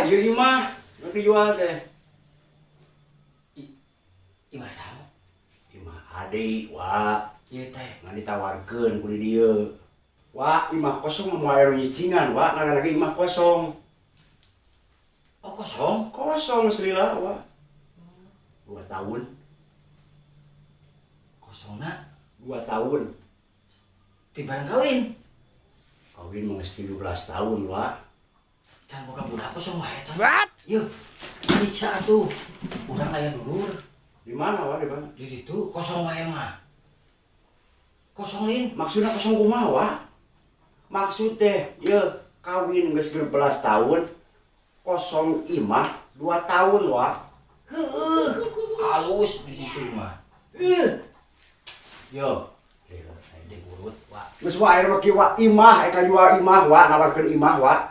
Ieu imah nu dijual teh. Imah sama. Imah adi wa Ieu teh. ngan ditawarkeun ku di dieu. Wa imah kosong moal aya nyicingan wa ngaran lagi imah kosong. Oh kosong. Kosong selila wa. 2 tahun. Kosongna 2 tahun. tibaran kawin. Kawin mah geus 17 tahun wa. Can boga budak kosong wae tah. What? Yeuh, periksa atuh. Urang aya dulur. Di mana wa di mana? Di ditu kosong wae mah. Kosongin. Maksudna kosong kumaha wa? Maksud teh ieu kawin geus 12 tahun. Kosong imah 2 tahun wa. Heueuh, halus di ditu mah. Yo, di urut wa. Geus wa air mah kieu wa imah eta jual imah wa nawarkeun imah wa.